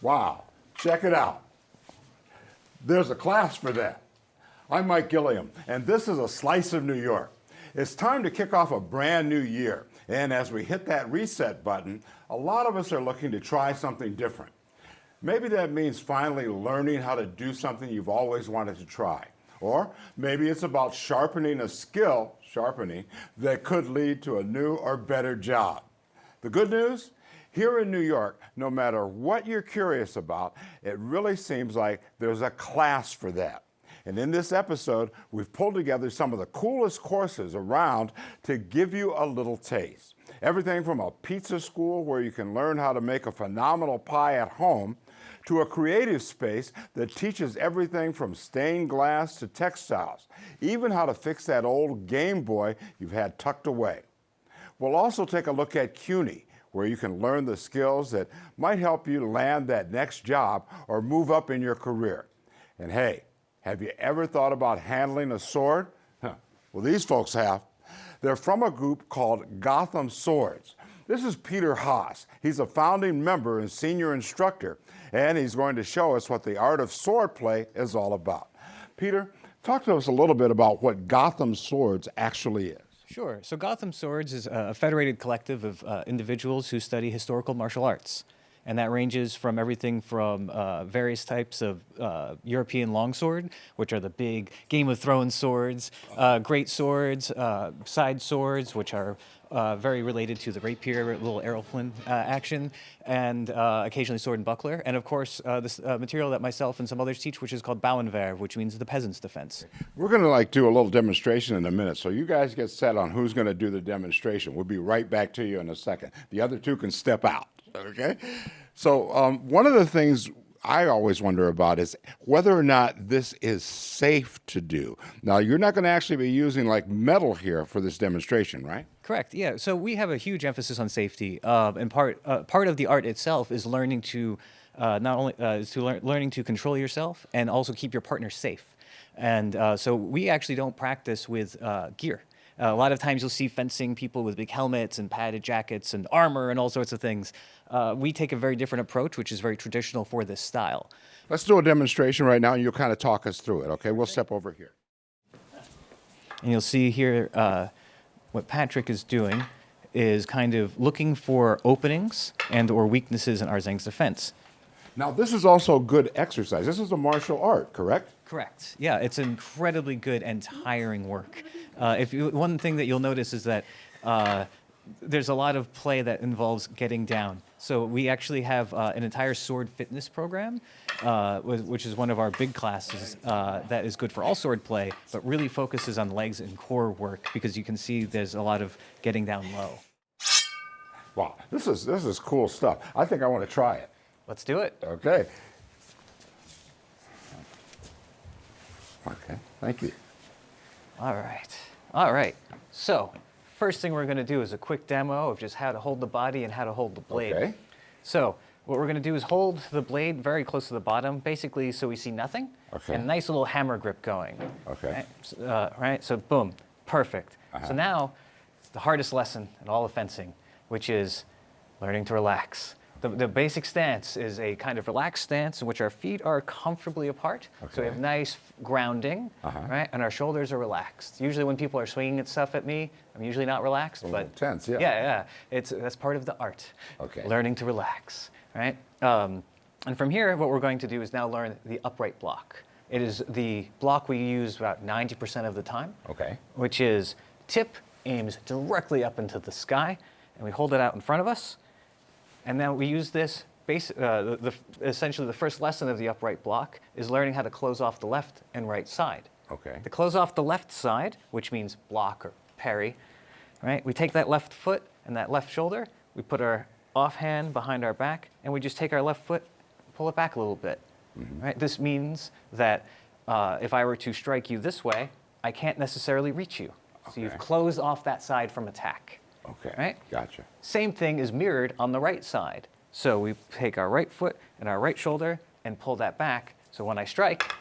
Wow, check it out. There's a class for that. I'm Mike Gilliam, and this is a slice of New York. It's time to kick off a brand new year, and as we hit that reset button, a lot of us are looking to try something different. Maybe that means finally learning how to do something you've always wanted to try. Or maybe it's about sharpening a skill, that could lead to a new or better job. The good news? Here in New York, no matter what you're curious about, it really seems like there's a class for that. And in this episode, we've pulled together some of the coolest courses around to give you a little taste. Everything from a pizza school where you can learn how to make a phenomenal pie at home, to a creative space that teaches everything from stained glass to textiles, even how to fix that old Game Boy you've had tucked away. We'll also take a look at CUNY, where you can learn the skills that might help you land that next job or move up in your career. And hey, have you ever thought about handling a sword? Well, these folks have. They're from a group called Gotham Swords. This is Peter Haas. He's a founding member and senior instructor, and he's going to show us what the art of swordplay is all about. Peter, talk to us a little bit about what Gotham Swords actually is. Sure. So Gotham Swords is a federated collective of individuals who study historical martial arts. And that ranges from everything from various types of European longsword, which are the big Game of Thrones swords, great swords, side swords, which are very related to the rapier, little arrow flint action, and occasionally sword and buckler. And of course, this material that myself and some others teach, which is called bouwenverf, which means the peasant's defense. We're going to do a little demonstration in a minute, so you guys get set on who's going to do the demonstration. We'll be right back to you in a second. The other two can step out. Okay, so one of the things I always wonder about is whether or not this is safe to do. Now, you're not going to actually be using like metal here for this demonstration, right? Correct. Yeah. So we have a huge emphasis on safety, and part of the art itself is learning to learning to control yourself and also keep your partner safe. And so we actually don't practice with gear. A lot of times you'll see fencing people with big helmets and padded jackets and armor and all sorts of things. We take a very different approach, which is very traditional for this style. Let's do a demonstration right now, and you'll kind of talk us through it, okay? We'll step over here. And you'll see here what Patrick is doing is kind of looking for openings and or weaknesses in Arzang's defense. Now, this is also good exercise. This is a martial art, correct? Correct. Yeah, it's incredibly good and tiring work. One thing that you'll notice is that there's a lot of play that involves getting down. So we actually have an entire sword fitness program, which is one of our big classes that is good for all sword play, but really focuses on legs and core work because you can see there's a lot of getting down low. Wow, this is cool stuff. I think I want to try it. Let's do it. Okay. Okay, thank you. All right. All right. So first thing we're going to do is a quick demo of just how to hold the body and how to hold the blade. Okay. So what we're going to do is hold the blade very close to the bottom, basically so we see nothing. Okay. And a nice little hammer grip going. Okay. Right? So boom. Perfect. So now the hardest lesson in all of fencing, which is learning to relax. The basic stance is a kind of relaxed stance in which our feet are comfortably apart. Okay. So we have nice grounding, right? And our shoulders are relaxed. Usually when people are swinging at stuff at me, I'm usually not relaxed. A little tense, yeah. Yeah. That's part of the art. Okay. Learning to relax, right? And from here, what we're going to do is now learn the upright block. It is the block we use about 90% of the time. Okay. Which is tip aims directly up into the sky, and we hold it out in front of us. And now we use this, essentially the first lesson of the upright block is learning how to close off the left and right side. Okay. To close off the left side, which means block or parry, right? We take that left foot and that left shoulder, we put our off hand behind our back, and we just take our left foot, pull it back a little bit, right? This means that if I were to strike you this way, I can't necessarily reach you. So you've closed off that side from attack. Okay, right? gotcha. Same thing is mirrored on the right side. So we take our right foot and our right shoulder and pull that back. So when I strike,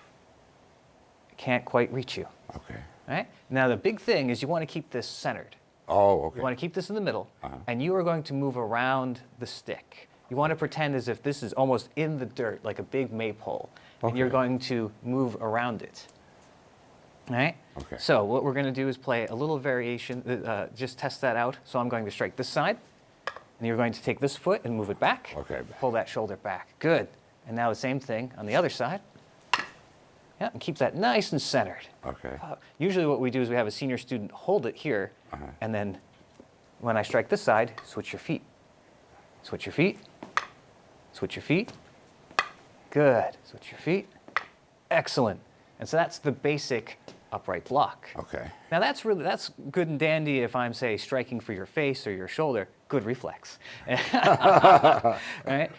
I can't quite reach you. Okay. Right? Now the big thing is you want to keep this centered. Oh, okay. You want to keep this in the middle, and you are going to move around the stick. You want to pretend as if this is almost in the dirt, like a big maypole, and you're going to move around it. All right? Okay. So what we're going to do is play a little variation, just test that out. So I'm going to strike this side, and you're going to take this foot and move it back. Okay. Pull that shoulder back. Good. And now the same thing on the other side. Yeah, and keep that nice and centered. Okay. Usually what we do is we have a senior student hold it here, and then when I strike this side, switch your feet. Switch your feet. Switch your feet. Good. Switch your feet. Excellent. And so that's the basic upright block. Okay. Now that's good and dandy if I'm, say, striking for your face or your shoulder. Good reflex. Right?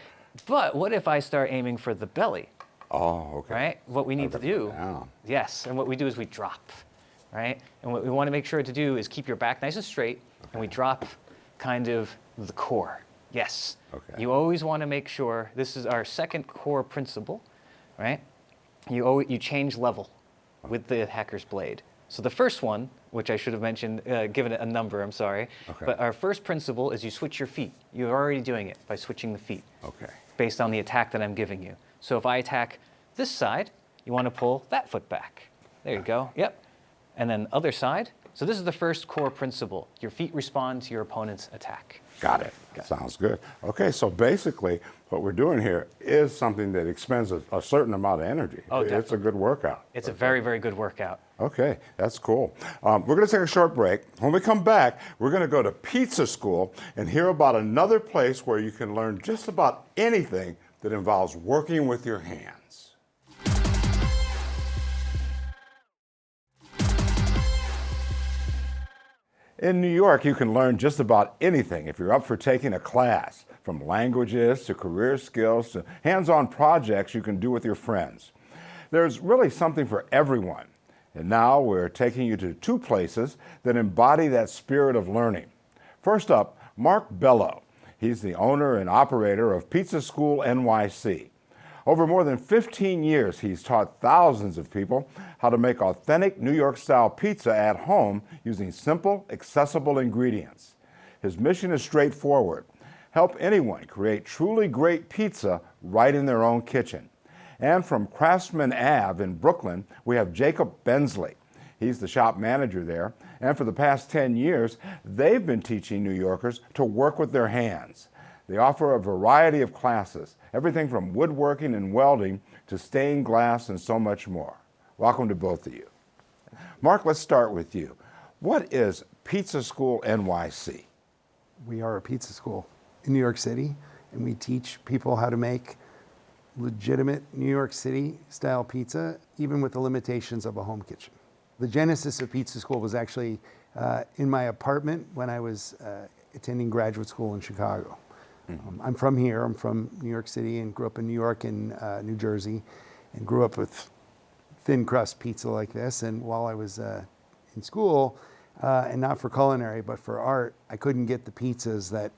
But what if I start aiming for the belly? Oh, okay. Right? What we need to do, yes, and what we do is we drop, right? And what we want to make sure to do is keep your back nice and straight, and we drop kind of the core. Yes. Okay. You always want to make sure, this is our second core principle, right? You change level with the hacker's blade. So the first one, which I should have mentioned, given it a number, I'm sorry, but our first principle is you switch your feet. You're already doing it by switching the feet. Okay. Based on the attack that I'm giving you. So if I attack this side, you want to pull that foot back. There you go. Yep. And then other side. So this is the first core principle. Your feet respond to your opponent's attack. Got it. Sounds good. Okay, so basically what we're doing here is something that expends a certain amount of energy. Oh, definitely. It's a good workout. It's a very, very good workout. Okay, that's cool. We're going to take a short break. When we come back, we're going to go to pizza school and hear about another place where you can learn just about anything that involves working with your hands. In New York, you can learn just about anything if you're up for taking a class, from languages to career skills to hands-on projects you can do with your friends. There's really something for everyone. And now we're taking you to two places that embody that spirit of learning. First up, Mark Bello. He's the owner and operator of Pizza School NYC. Over more than 15 years, he's taught thousands of people how to make authentic New York-style pizza at home using simple, accessible ingredients. His mission is straightforward: help anyone create truly great pizza right in their own kitchen. And from Craftsman Ave in Brooklyn, we have Jacob Bensley. He's the shop manager there, and for the past 10 years, they've been teaching New Yorkers to work with their hands. They offer a variety of classes, everything from woodworking and welding to stained glass and so much more. Welcome to both of you. Mark, let's start with you. What is Pizza School NYC? We are a pizza school in New York City, and we teach people how to make legitimate New York City style pizza, even with the limitations of a home kitchen. The genesis of Pizza School was actually in my apartment when I was attending graduate school in Chicago. I'm from here, I'm from New York City, and grew up in New York and New Jersey, and grew up with thin crust pizza like this. And while I was in school, and not for culinary, but for art, I couldn't get the pizzas that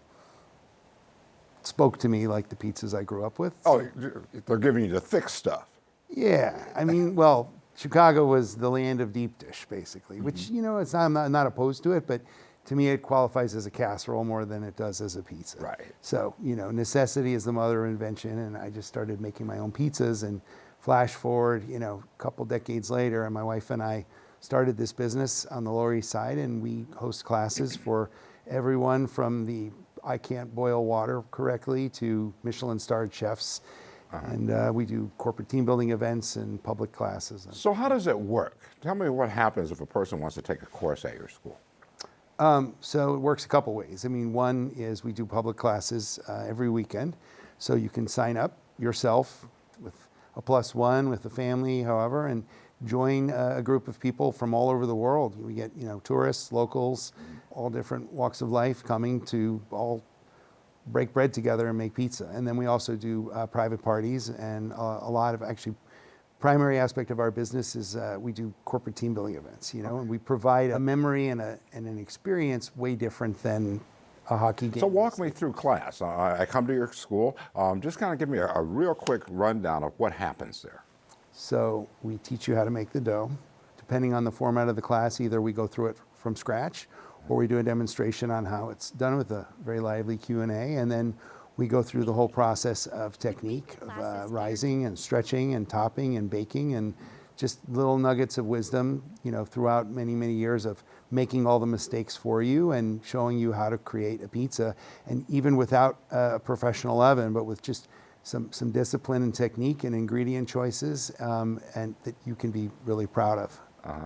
spoke to me like the pizzas I grew up with. Oh, they're giving you the thick stuff. Yeah, I mean, well, Chicago was the land of deep dish, basically, which, you know, I'm not opposed to it, but to me it qualifies as a casserole more than it does as a pizza. Right. So, you know, necessity is the mother of invention, and I just started making my own pizzas, and flash forward, you know, a couple decades later, and my wife and I started this business on the Lower East Side, and we host classes for everyone from the I can't boil water correctly to Michelin-starred chefs. And we do corporate team building events and public classes. So how does it work? Tell me what happens if a person wants to take a course at your school. So it works a couple ways. I mean, one is we do public classes every weekend. So you can sign up yourself with a +1, with a family, however, and join a group of people from all over the world. We get, you know, tourists, locals, all different walks of life coming to all break bread together and make pizza. And then we also do private parties and a lot of actually primary aspect of our business is we do corporate team building events, and we provide a memory and an experience way different than a hockey game. So walk me through class. I come to your school. Just kind of give me a real quick rundown of what happens there. So we teach you how to make the dough. Depending on the format of the class, either we go through it from scratch or we do a demonstration on how it's done with a very lively Q&A, and then we go through the whole process of technique, of rising and stretching and topping and baking, and just little nuggets of wisdom, throughout many, many years of making all the mistakes for you and showing you how to create a pizza. And even without a professional oven, but with just some discipline and technique and ingredient choices, and that you can be really proud of.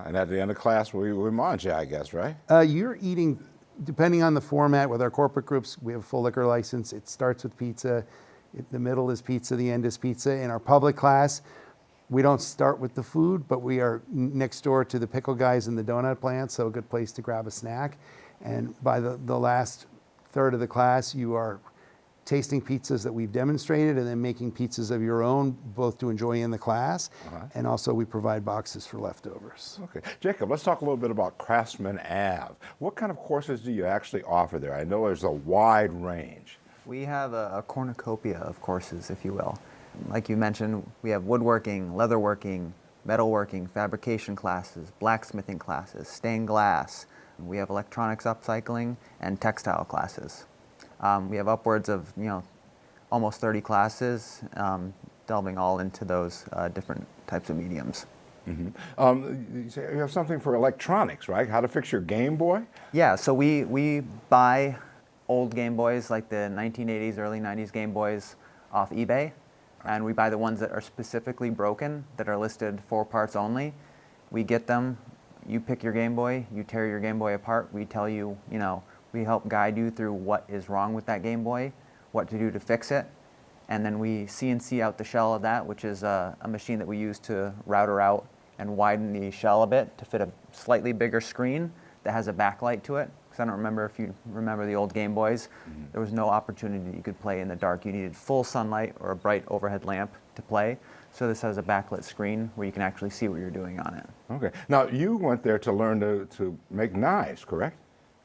And at the end of class, we mange, I guess, right? You're eating, depending on the format, with our corporate groups, we have a full liquor license. It starts with pizza, the middle is pizza, the end is pizza. In our public class, we don't start with the food, but we are next door to the pickle guys in the donut plant, so a good place to grab a snack. And by the last third of the class, you are tasting pizzas that we've demonstrated and then making pizzas of your own, both to enjoy in the class, and also we provide boxes for leftovers. Okay. Jacob, let's talk a little bit about Craftsman Ave. What kind of courses do you actually offer there? I know there's a wide range. We have a cornucopia of courses, if you will. Like you mentioned, we have woodworking, leatherworking, metalworking, fabrication classes, blacksmithing classes, stained glass. We have electronics upcycling and textile classes. We have upwards of, almost 30 classes, delving all into those different types of mediums. You have something for electronics, right? How to fix your Game Boy? Yeah, so we buy old Game Boys, like the 1980s, early 90s Game Boys off eBay, and we buy the ones that are specifically broken, that are listed for parts only. We get them, you pick your Game Boy, you tear your Game Boy apart, we tell you, we help guide you through what is wrong with that Game Boy, what to do to fix it, and then we CNC out the shell of that, which is a machine that we use to router out and widen the shell a bit to fit a slightly bigger screen that has a backlight to it. Because I don't remember if you remember the old Game Boys, there was no opportunity you could play in the dark. You needed full sunlight or a bright overhead lamp to play. So this has a backlit screen where you can actually see what you're doing on it. Okay. Now, you went there to learn to make knives, correct?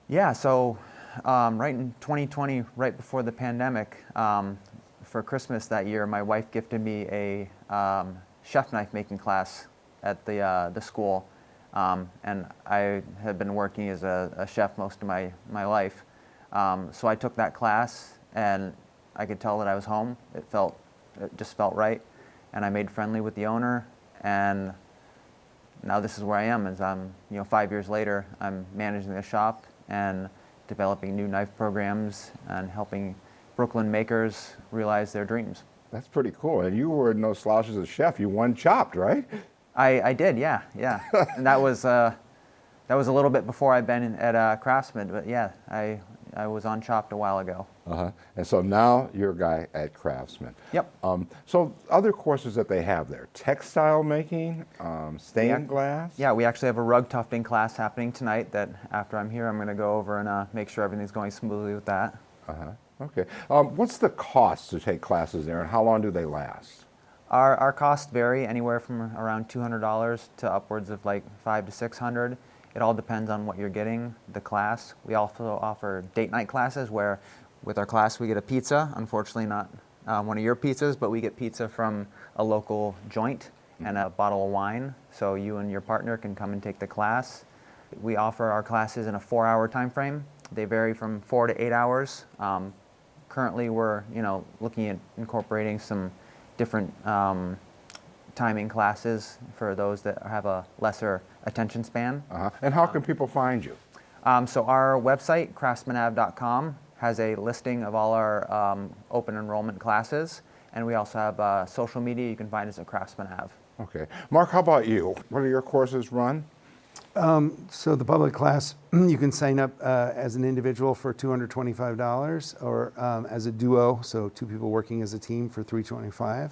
Yeah, so right in 2020, right before the pandemic, for Christmas that year, my wife gifted me a chef knife making class at the school. And I had been working as a chef most of my life. So I took that class and I could tell that I was home. It just felt right. And I made friendly with the owner, and now this is where I am. As I'm, 5 years later, I'm managing the shop and developing new knife programs and helping Brooklyn makers realize their dreams. That's pretty cool. And you were no slouch as a chef. You won Chopped, right? I did, yeah. And that was a little bit before I'd been at Craftsman, but yeah, I was on Chopped a while ago. And so now you're a guy at Craftsman. Yep. So other courses that they have there, textile making, stained glass? Yeah, we actually have a rug tufting class happening tonight that after I'm here, I'm going to go over and make sure everything's going smoothly with that. Okay. What's the cost to take classes there, and how long do they last? Our costs vary anywhere from around $200 to upwards of like $500 to $600. It all depends on what you're getting, the class. We also offer date night classes where with our class we get a pizza, unfortunately not one of your pizzas, but we get pizza from a local joint and a bottle of wine, so you and your partner can come and take the class. We offer our classes in a 4-hour time frame. They vary from 4 to 8 hours. Currently we're looking at incorporating some different timing classes for those that have a lesser attention span. And how can people find you? So our website, craftsmanav.com, has a listing of all our open enrollment classes, and we also have social media. You can find us at Craftsman Av. Okay. Mark, how about you? What do your courses run? So the public class, you can sign up as an individual for $225 or as a duo, so 2 people working as a team for $325.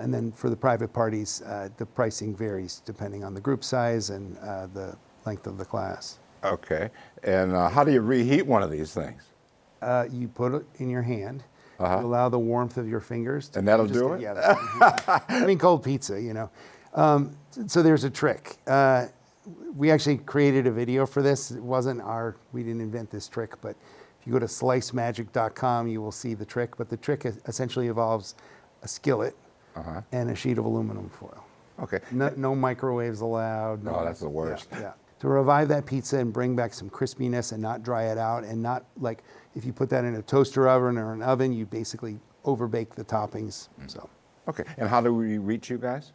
And then for the private parties, the pricing varies depending on the group size and the length of the class. Okay. And how do you reheat one of these things? You put it in your hand, You allow the warmth of your fingers to... And that'll do it? Yeah. I mean, cold pizza, you know. So there's a trick. We actually created a video for this. It wasn't we didn't invent this trick, but if you go to slicemagic.com, you will see the trick. But the trick essentially involves a skillet and a sheet of aluminum foil. Okay. No microwaves allowed. No, that's the worst. Yeah. To revive that pizza and bring back some crispiness and not dry it out, and not like if you put that in a toaster oven or an oven, you basically overbake the toppings. So. Okay. And how do we reach you guys?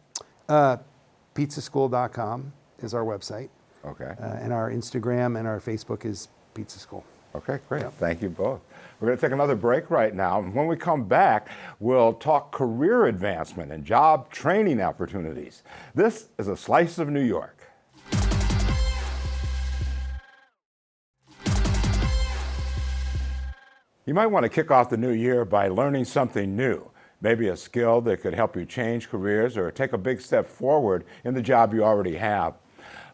Pizzaschool.com is our website. Okay. And our Instagram and our Facebook is Pizza School. Okay, great. Yep. Thank you both. We're going to take another break right now. And when we come back, we'll talk career advancement and job training opportunities. This is a Slice of New York. You might want to kick off the new year by learning something new. Maybe a skill that could help you change careers or take a big step forward in the job you already have.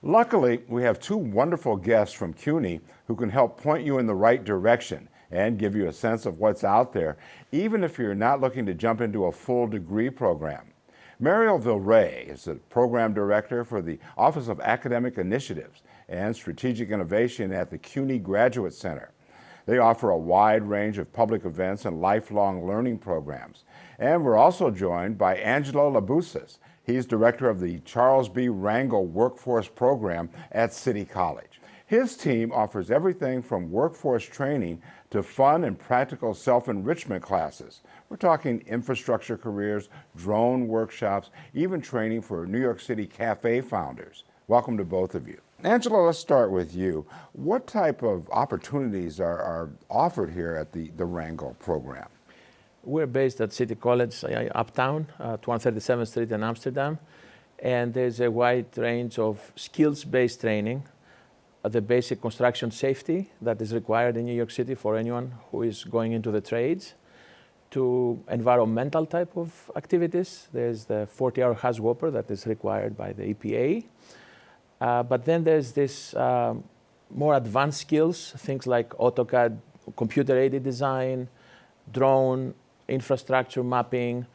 Luckily, we have two wonderful guests from CUNY who can help point you in the right direction and give you a sense of what's out there, even if you're not looking to jump into a full degree program. Mariel Villere is the program director for the Office of Academic Initiatives and Strategic Innovation at the CUNY Graduate Center. They offer a wide range of public events and lifelong learning programs. And we're also joined by Angelos Lampousis. He's director of the Charles B. Rangel Workforce Program at City College. His team offers everything from workforce training to fun and practical self-enrichment classes. We're talking infrastructure careers, drone workshops, even training for New York City cafe founders. Welcome to both of you. Angelo, let's start with you. What type of opportunities are offered here at the Rangel program? We're based at City College uptown, 137th Street in Amsterdam, and there's a wide range of skills-based training, the basic construction safety that is required in New York City for anyone who is going into the trades, to environmental type of activities. There's the 40-hour Haas Whopper that is required by the EPA. But then there's this more advanced skills, things like AutoCAD, computer-aided design, drone, infrastructure mapping,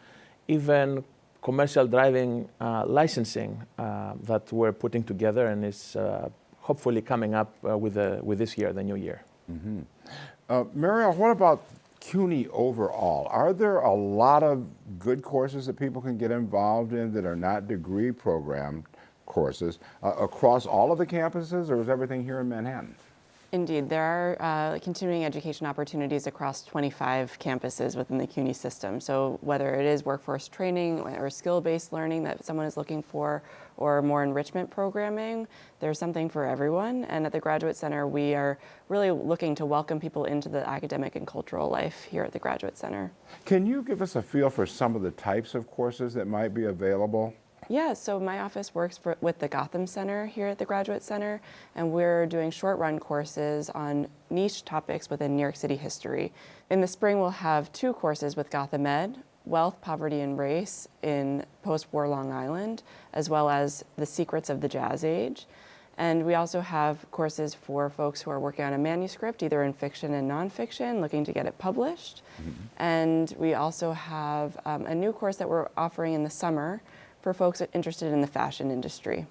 even commercial driving licensing that we're putting together and is hopefully coming up with this year, the new year. Mm-hmm. Mariel, what about CUNY overall? Are there a lot of good courses that people can get involved in that are not degree program courses across all of the campuses, or is everything here in Manhattan? Indeed, there are continuing education opportunities across 25 campuses within the CUNY system. So whether it is workforce training or skill-based learning that someone is looking for, or more enrichment programming, there's something for everyone. And at the Graduate Center, we are really looking to welcome people into the academic and cultural life here at the Graduate Center. Can you give us a feel for some of the types of courses that might be available? Yeah, so my office works with the Gotham Center here at the Graduate Center, and we're doing short-run courses on niche topics within New York City history. In the spring, we'll have 2 courses with Gotham Ed, Wealth, Poverty, and Race in Post-War Long Island, as well as The Secrets of the Jazz Age. And we also have courses for folks who are working on a manuscript, either in fiction and nonfiction, looking to get it published. Mm-hmm. And we also have a new course that we're offering in the summer for folks interested in the fashion industry.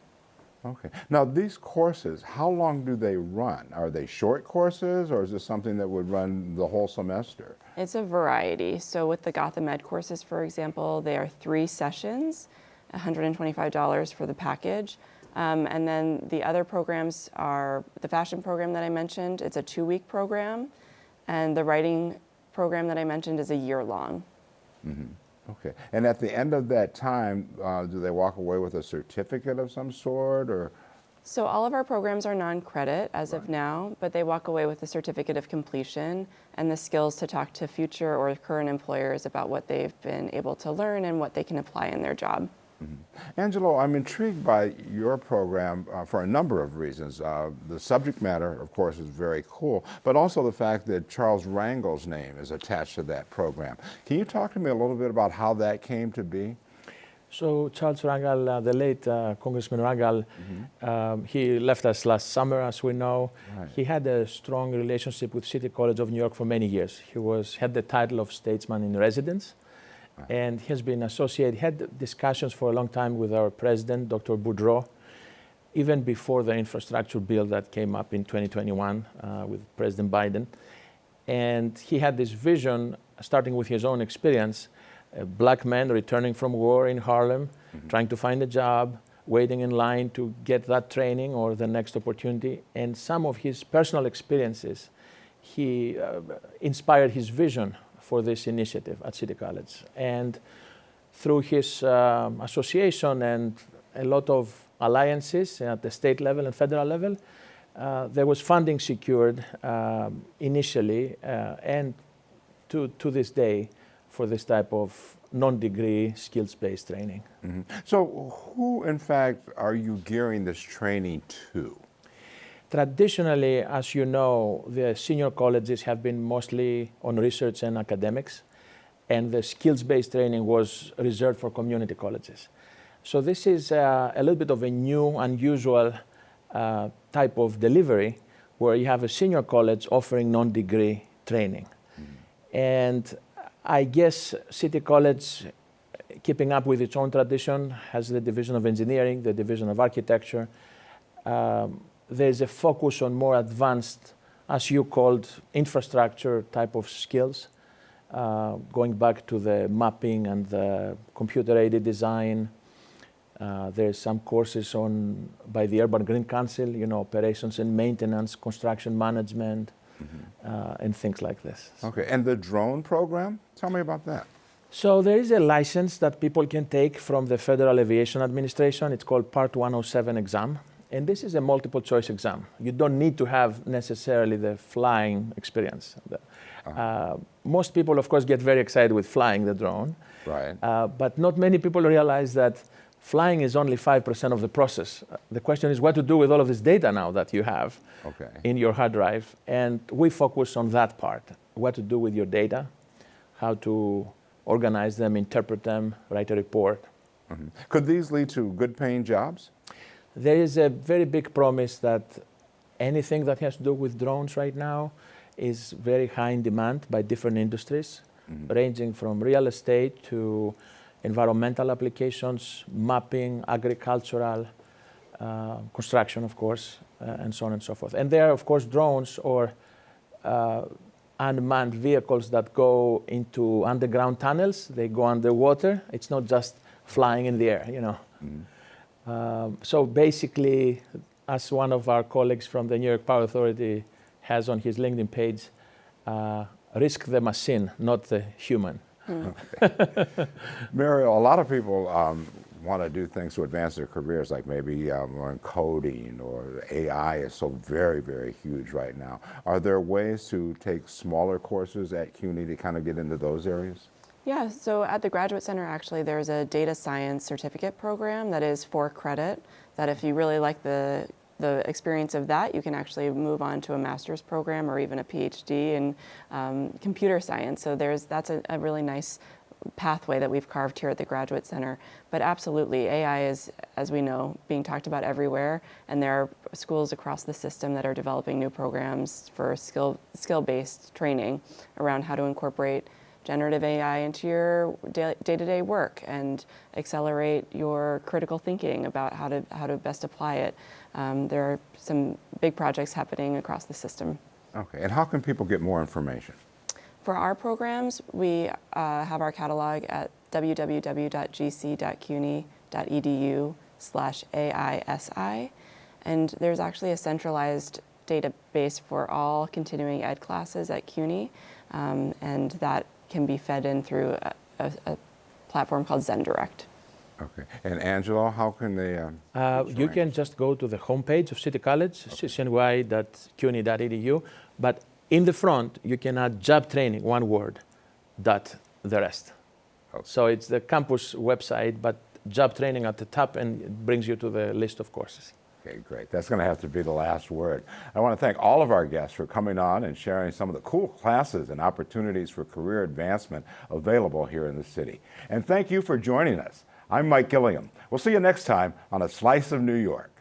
Okay. Now, these courses, how long do they run? Are they short courses, or is this something that would run the whole semester? It's a variety. So with the Gotham Ed courses, for example, they are 3 sessions, $125 for the package. And then the other programs are the fashion program that I mentioned. It's a 2-week program. And the writing program that I mentioned is a year-long. Mm-hmm. Okay. And at the end of that time, do they walk away with a certificate of some sort, or? So all of our programs are non-credit as of now, but they walk away with a certificate of completion and the skills to talk to future or current employers about what they've been able to learn and what they can apply in their job. Mm-hmm. Angelo, I'm intrigued by your program for a number of reasons. The subject matter, of course, is very cool, but also the fact that Charles Rangel's name is attached to that program. Can you talk to me a little bit about how that came to be? So Charles Rangel, the late Congressman Rangel, he left us last summer, as we know. Right. He had a strong relationship with City College of New York for many years. He had the title of statesman in residence, and he has been associated, had discussions for a long time with our president, Dr. Boudreau, even before the infrastructure bill that came up in 2021 with President Biden. And he had this vision, starting with his own experience, a black man returning from war in Harlem, trying to find a job, waiting in line to get that training or the next opportunity. And some of his personal experiences, he inspired his vision for this initiative at City College. And through his association and a lot of alliances at the state level and federal level, there was funding secured initially and to this day for this type of non-degree skills-based training. So who, in fact, are you gearing this training to? Traditionally, as you know, the senior colleges have been mostly on research and academics, and the skills-based training was reserved for community colleges. So this is a little bit of a new, unusual type of delivery where you have a senior college offering non-degree training. And I guess City College, keeping up with its own tradition, has the Division of Engineering, the Division of Architecture. There's a focus on more advanced, as you called, infrastructure type of skills, going back to the mapping and the computer-aided design. There's some courses by the Urban Green Council, operations and maintenance, construction management, and things like this. Okay, and the drone program? Tell me about that. So there is a license that people can take from the Federal Aviation Administration. It's called Part 107 exam. And this is a multiple choice exam. You don't need to have necessarily the flying experience. Most people, of course, get very excited with flying the drone. Right. But not many people realize that flying is only 5% of the process. The question is what to do with all of this data now that you have in your hard drive. And we focus on that part, what to do with your data, how to organize them, interpret them, write a report. Could these lead to good paying jobs? There is a very big promise that anything that has to do with drones right now is very high in demand by different industries, ranging from real estate to environmental applications, mapping, agricultural, construction, of course, and so on and so forth. And there are, of course, drones or unmanned vehicles that go into underground tunnels. They go underwater. It's not just flying in the air, So basically, as one of our colleagues from the New York Power Authority has on his LinkedIn page, risk the machine, not the human. Mariel, a lot of people want to do things to advance their careers, like maybe learn coding, or AI is so very, very huge right now. Are there ways to take smaller courses at CUNY to kind of get into those areas? Yeah, so at the Graduate Center, actually, there's a data science certificate program that is for credit, that if you really like the experience of that, you can actually move on to a master's program or even a PhD in computer science. So that's a really nice pathway that we've carved here at the Graduate Center. But absolutely, AI is, as we know, being talked about everywhere, and there are schools across the system that are developing new programs for skill-based training around how to incorporate generative AI into your day-to-day work and accelerate your critical thinking about how to best apply it. There are some big projects happening across the system. Okay, and how can people get more information? For our programs, we have our catalog at www.gc.cuny.edu/AISI, and there's actually a centralized database for all continuing ed classes at CUNY, and that can be fed in through a platform called ZenDirect. Okay. And Angelo, how can they? You can just go to the homepage of City College, cny.cuny.edu, but in the front, you can add job training, one word, dot the rest. Okay. So it's the campus website, but job training at the top, and it brings you to the list of courses. Okay, great. That's going to have to be the last word. I want to thank all of our guests for coming on and sharing some of the cool classes and opportunities for career advancement available here in the city. And thank you for joining us. I'm Mike Gilliam. We'll see you next time on A Slice of New York.